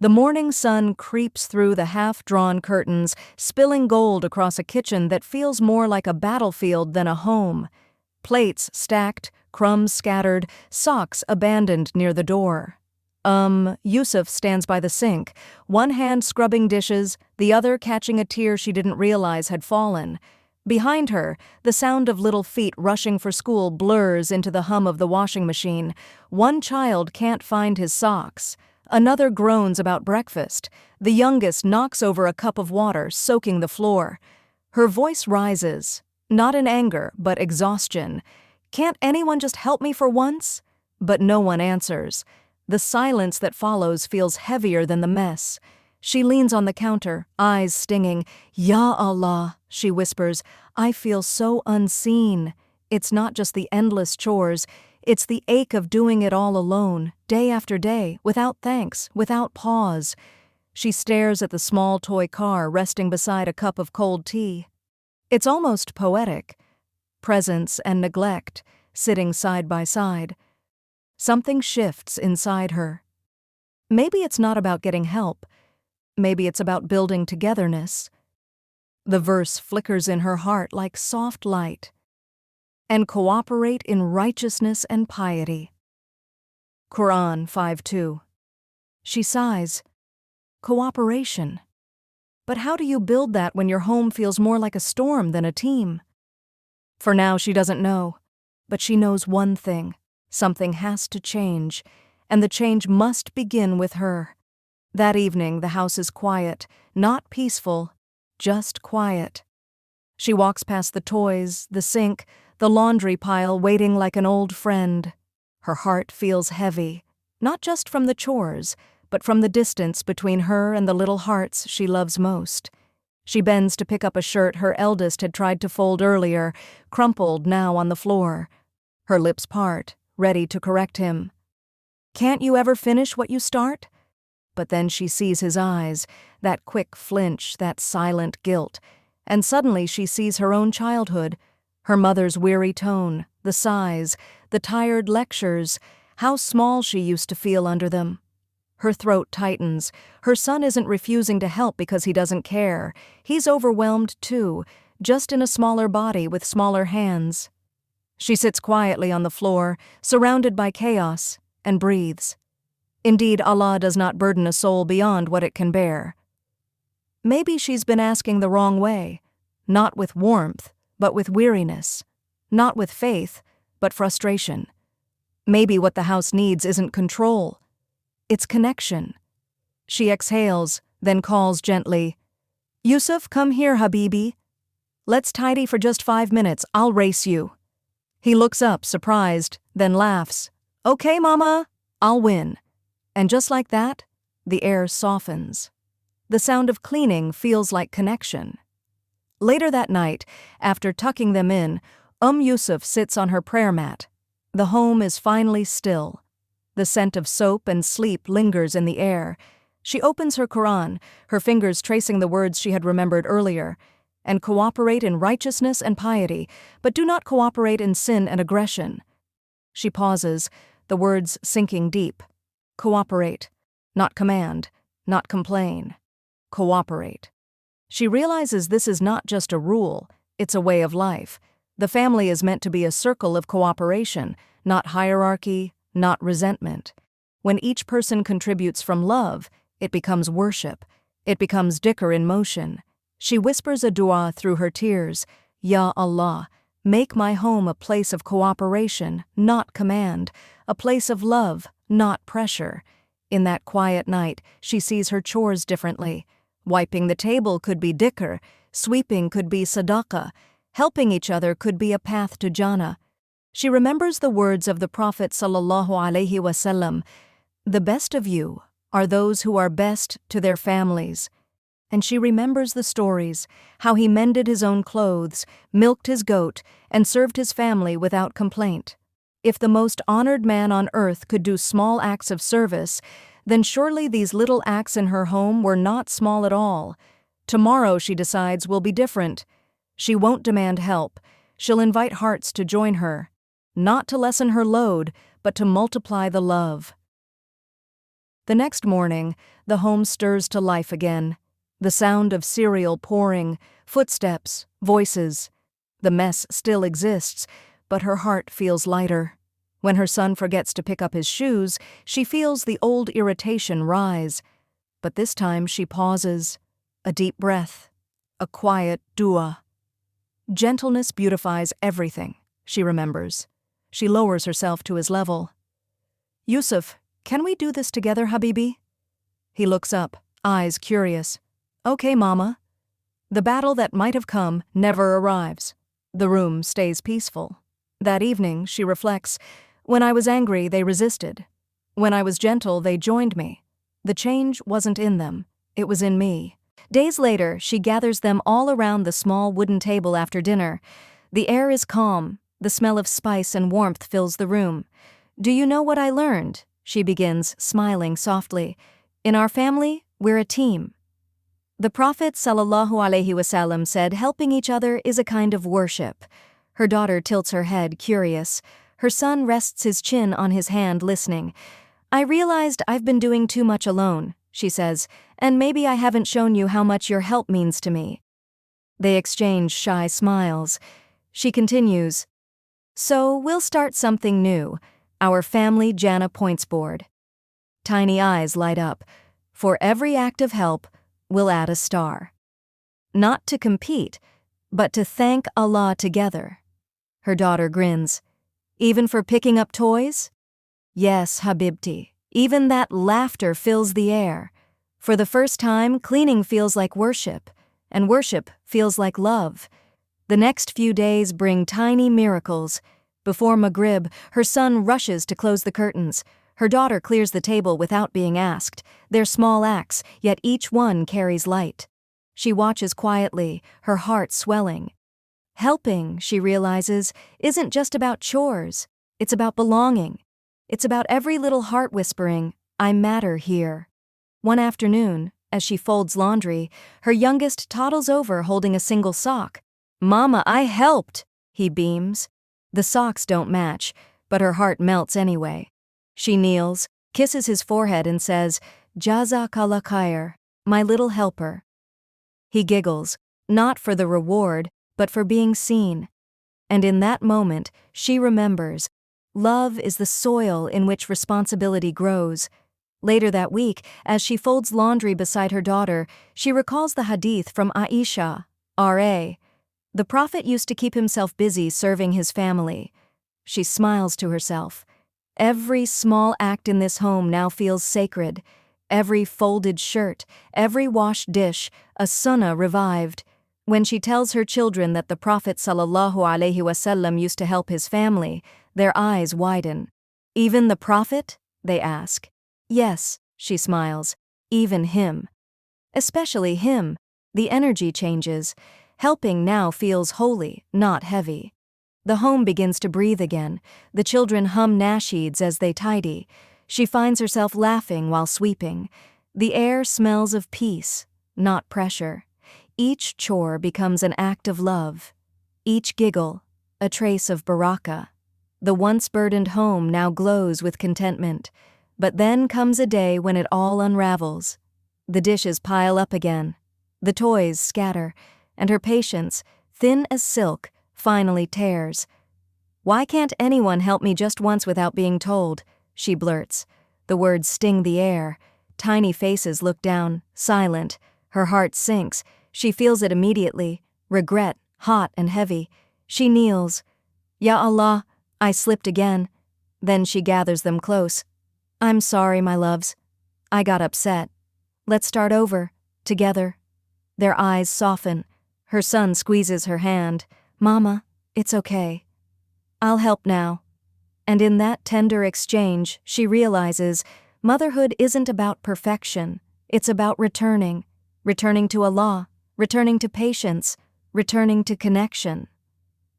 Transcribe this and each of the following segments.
The morning sun creeps through the half-drawn curtains, spilling gold across a kitchen that feels more like a battlefield than a home. Plates stacked, crumbs scattered, socks abandoned near the door. Yusuf stands by the sink, one hand scrubbing dishes, the other catching a tear she didn't realize had fallen. Behind her, the sound of little feet rushing for school blurs into the hum of the washing machine. One child can't find his socks. Another groans about breakfast. The youngest knocks over a cup of water, soaking the floor. Her voice rises, not in anger, but exhaustion. "Can't anyone just help me for once?" But no one answers. The silence that follows feels heavier than the mess. She leans on the counter, eyes stinging. "Ya Allah," she whispers, "I feel so unseen." It's not just the endless chores, it's the ache of doing it all alone, day after day, without thanks, without pause. She stares at the small toy car resting beside a cup of cold tea. It's almost poetic. Presence and neglect, sitting side by side. Something shifts inside her. Maybe it's not about getting help. Maybe it's about building togetherness. The verse flickers in her heart like soft light. And cooperate in righteousness and piety. Qur'an 5:2. She sighs. Cooperation. But how do you build that when your home feels more like a storm than a team? For now, she doesn't know. But she knows one thing. Something has to change, and the change must begin with her. That evening, the house is quiet, not peaceful, just quiet. She walks past the toys, the sink, the laundry pile waiting like an old friend. Her heart feels heavy, not just from the chores, but from the distance between her and the little hearts she loves most. She bends to pick up a shirt her eldest had tried to fold earlier, crumpled now on the floor. Her lips part, ready to correct him. "Can't you ever finish what you start?" But then she sees his eyes, that quick flinch, that silent guilt, and suddenly she sees her own childhood, her mother's weary tone, the sighs, the tired lectures, how small she used to feel under them. Her throat tightens. Her son isn't refusing to help because he doesn't care. He's overwhelmed too, just in a smaller body with smaller hands. She sits quietly on the floor, surrounded by chaos, and breathes. Indeed, Allah does not burden a soul beyond what it can bear. Maybe she's been asking the wrong way, not with warmth, but with weariness, not with faith, but frustration. Maybe what the house needs isn't control, it's connection. She exhales, then calls gently, "Yusuf, come here, Habibi. Let's tidy for just 5 minutes, I'll race you." He looks up, surprised, then laughs. "Okay, Mama, I'll win." And just like that, the air softens. The sound of cleaning feels like connection. Later that night, after tucking them in, Yusuf sits on her prayer mat. The home is finally still. The scent of soap and sleep lingers in the air. She opens her Qur'an, her fingers tracing the words she had remembered earlier. "And cooperate in righteousness and piety, but do not cooperate in sin and aggression." She pauses, the words sinking deep. Cooperate, not command, not complain. Cooperate. She realizes this is not just a rule, it's a way of life. The family is meant to be a circle of cooperation, not hierarchy, not resentment. When each person contributes from love, it becomes worship. It becomes dhikr in motion. She whispers a dua through her tears, "Ya Allah, make my home a place of cooperation, not command, a place of love, not pressure." In that quiet night, she sees her chores differently. Wiping the table could be dhikr, sweeping could be sadaqah, helping each other could be a path to Jannah. She remembers the words of the Prophet ﷺ, "The best of you are those who are best to their families." And she remembers the stories, how he mended his own clothes, milked his goat, and served his family without complaint. If the most honored man on earth could do small acts of service, then surely these little acts in her home were not small at all. Tomorrow, she decides, will be different. She won't demand help. She'll invite hearts to join her, not to lessen her load, but to multiply the love. The next morning, the home stirs to life again. The sound of cereal pouring, footsteps, voices. The mess still exists, but her heart feels lighter. When her son forgets to pick up his shoes, she feels the old irritation rise. But this time she pauses. A deep breath. A quiet dua. Gentleness beautifies everything, she remembers. She lowers herself to his level. Yusuf, can we do this together, Habibi? He looks up, eyes curious. Okay, Mama. The battle that might have come never arrives. The room stays peaceful. That evening, she reflects, when I was angry, they resisted. When I was gentle, they joined me. The change wasn't in them, it was in me. Days later, she gathers them all around the small wooden table after dinner. The air is calm, the smell of spice and warmth fills the room. Do you know what I learned? She begins, smiling softly. In our family, we're a team. The Prophet ﷺ said helping each other is a kind of worship. Her daughter tilts her head, curious. Her son rests his chin on his hand, listening. I realized I've been doing too much alone, she says, and maybe I haven't shown you how much your help means to me. They exchange shy smiles. She continues, so we'll start something new, our family Jannah points board. Tiny eyes light up. For every act of help, we'll add a star. Not to compete, but to thank Allah together. Her daughter grins. Even for picking up toys? Yes, Habibti. Even that laughter fills the air. For the first time, cleaning feels like worship, and worship feels like love. The next few days bring tiny miracles. Before Maghrib, her son rushes to close the curtains. Her daughter clears the table without being asked. They're small acts, yet each one carries light. She watches quietly, her heart swelling. Helping, she realizes, isn't just about chores. It's about belonging. It's about every little heart whispering, I matter here. One afternoon, as she folds laundry, her youngest toddles over holding a single sock. Mama, I helped, he beams. The socks don't match, but her heart melts anyway. She kneels, kisses his forehead and says, Jazakallah khair, my little helper. He giggles, not for the reward, but for being seen. And in that moment, she remembers, love is the soil in which responsibility grows. Later that week, as she folds laundry beside her daughter, she recalls the hadith from Aisha, R.A. The Prophet used to keep himself busy serving his family. She smiles to herself. Every small act in this home now feels sacred. Every folded shirt, every washed dish, a sunnah revived. When she tells her children that the Prophet ﷺ used to help his family, their eyes widen. Even the Prophet? They ask. Yes, she smiles. Even him. Especially him. The energy changes. Helping now feels holy, not heavy. The home begins to breathe again. The children hum nasheeds as they tidy. She finds herself laughing while sweeping. The air smells of peace, not pressure. Each chore becomes an act of love. Each giggle, a trace of barakah. The once burdened home now glows with contentment. But then comes a day when it all unravels. The dishes pile up again. The toys scatter, and her patience, thin as silk, finally tears. Why can't anyone help me just once without being told? She blurts. The words sting the air. Tiny faces look down, silent. Her heart sinks. She feels it immediately. Regret, hot and heavy. She kneels. Ya Allah, I slipped again. Then she gathers them close. I'm sorry, my loves. I got upset. Let's start over, together. Their eyes soften. Her son squeezes her hand. Mama, it's okay. I'll help now. And in that tender exchange, she realizes motherhood isn't about perfection. It's about returning. Returning to Allah. Returning to patience. Returning to connection.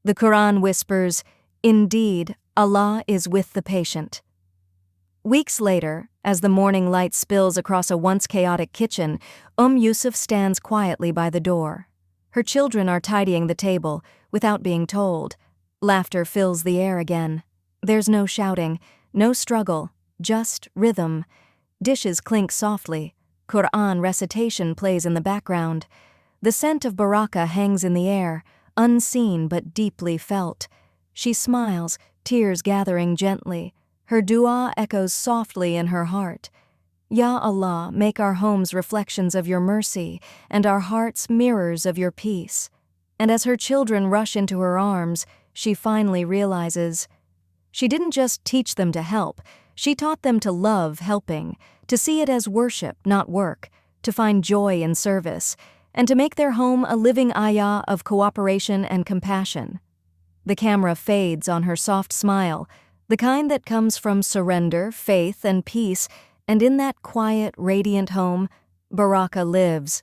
The Qur'an whispers, indeed, Allah is with the patient. Weeks later, as the morning light spills across a once chaotic kitchen, Yusuf stands quietly by the door. Her children are tidying the table, without being told. Laughter fills the air again. There's no shouting, no struggle, just rhythm. Dishes clink softly. Qur'an recitation plays in the background. The scent of barakah hangs in the air, unseen but deeply felt. She smiles, tears gathering gently. Her dua echoes softly in her heart. Ya Allah, make our homes reflections of your mercy, and our hearts mirrors of your peace. And as her children rush into her arms, she finally realizes she didn't just teach them to help, she taught them to love helping, to see it as worship, not work, to find joy in service, and to make their home a living ayah of cooperation and compassion. The camera fades on her soft smile, the kind that comes from surrender, faith, and peace, and in that quiet, radiant home, barakah lives,